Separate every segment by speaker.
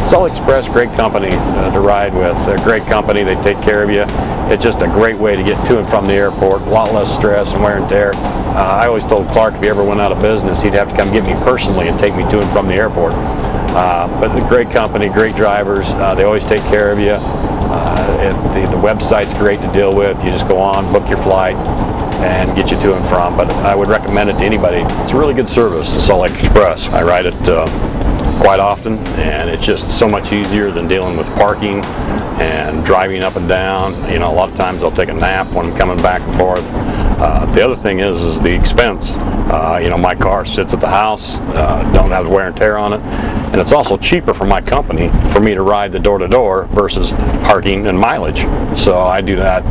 Speaker 1: Shuttle Express, great company to ride with. They're a great company. They take care of you. It's just a great way to get to and from the airport. A lot less stress and wear and tear. I always told Clark if he ever went out of business, he'd have to come get me personally and take me to and from the airport. But a great company, great drivers. They always take care of you. The website's great to deal with. You just go on, book your flight, and get you to and from. But I would recommend it to anybody. It's a really good service, the Shuttle Express. I ride it quite often, and it's just so much easier than dealing with parking and driving up and down. You know, a lot of times I'll take a nap when I'm coming back and forth. The other thing is the expense. You know, my car sits at the house, don't have the wear and tear on it, and it's also cheaper for my company for me to ride the door-to-door versus parking and mileage. So I do that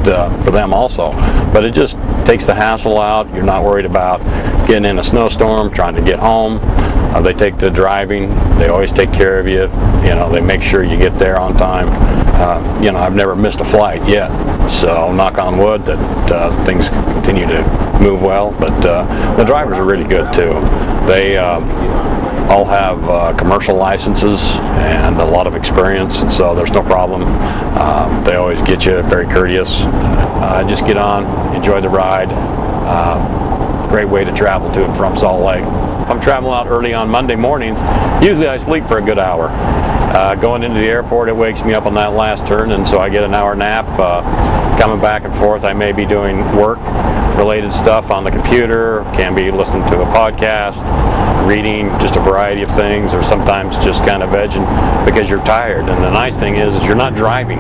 Speaker 1: for them also. But it just takes the hassle out. You're not worried about getting in a snowstorm, trying to get home. They take the driving. They always take care of you. You know, they make sure you get there on time. You know, I've never missed a flight yet, so knock on wood that things continue to move well. But the drivers are really good too. They all have commercial licenses and a lot of experience, and so there's no problem. They always get you very courteous. Just get on, enjoy the ride. Great way to travel to and from Salt Lake. If I'm traveling out early on Monday mornings, usually I sleep for a good hour. Going into the airport, it wakes me up on that last turn, and so I get an hour nap. Coming back and forth, I may be doing work-related stuff on the computer, can be listening to a podcast, reading just a variety of things, or sometimes just kind of vegging because you're tired. And the nice thing is you're not driving.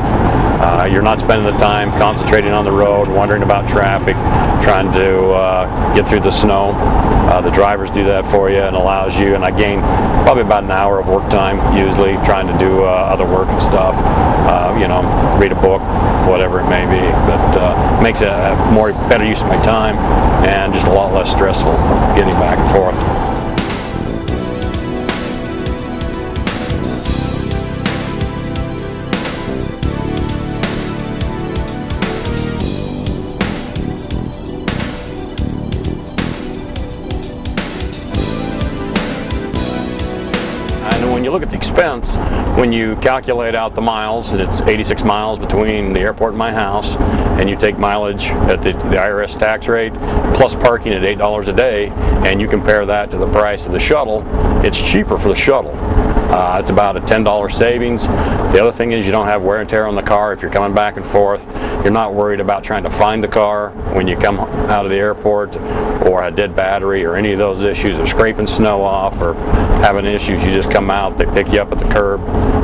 Speaker 1: You're not spending the time concentrating on the road, wondering about traffic, trying to get through the snow. The drivers do that for you and allows you, and I gain probably about an hour of work time usually trying to do other work and stuff, you know, read a book, whatever it may be, but makes it a better use of my time and just a lot less stressful getting back and forth. And when you look at the expense, when you calculate out the miles, and it's 86 miles between the airport and my house, and you take mileage at the IRS tax rate, plus parking at $8 a day, and you compare that to the price of the shuttle, it's cheaper for the shuttle. It's about a $10 savings. The other thing is you don't have wear and tear on the car if you're coming back and forth. You're not worried about trying to find the car when you come out of the airport, or a dead battery, or any of those issues, or scraping snow off, or having issues. You just come out, they pick you up at the curb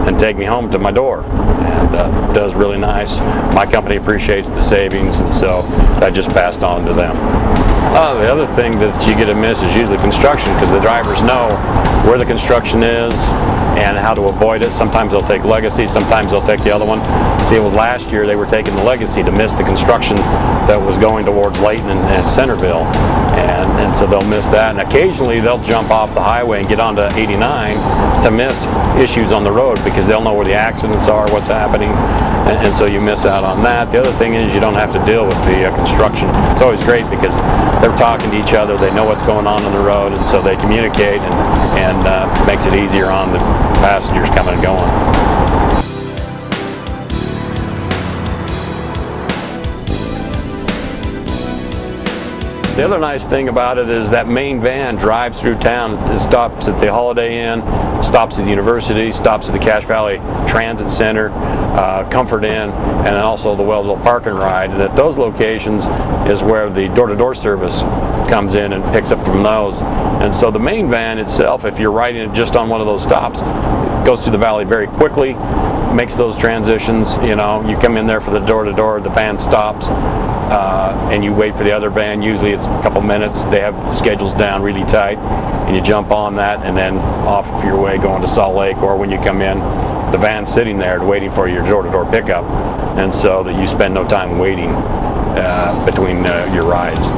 Speaker 1: and take me home to my door, and it does really nice. My company appreciates the savings, and so that just passed on to them. The other thing that you get to miss is usually construction, because the drivers know where the construction is and how to avoid it. Sometimes they'll take Legacy, sometimes they'll take the other one. See, it was last year they were taking the Legacy to miss the construction that was going towards Layton and Centerville, and so they'll miss that. And occasionally they'll jump off the highway and get onto 89 to miss issues on the road, because they'll know where the accidents are, what's happening, and so you miss out on that. The other thing is you don't have to deal with the construction. It's always great because they're talking to each other, they know what's going on the road, and so they communicate, and makes it easier on the passengers coming and going. The other nice thing about it is that main van drives through town. It stops at the Holiday Inn, stops at the university, stops at the Cache Valley Transit Center, Comfort Inn, and then also the Wellsville Park and Ride. And at those locations is where the door-to-door service comes in and picks up from those. And so the main van itself, if you're riding it just on one of those stops, goes through the valley very quickly, makes those transitions. You know, you come in there for the door-to-door, the van stops, and you wait for the other van. Usually it's a couple minutes. They have the schedules down really tight, and you jump on that and then off your way going to Salt Lake, or when you come in, the van's sitting there waiting for your door-to-door pickup, and so that you spend no time waiting between your rides.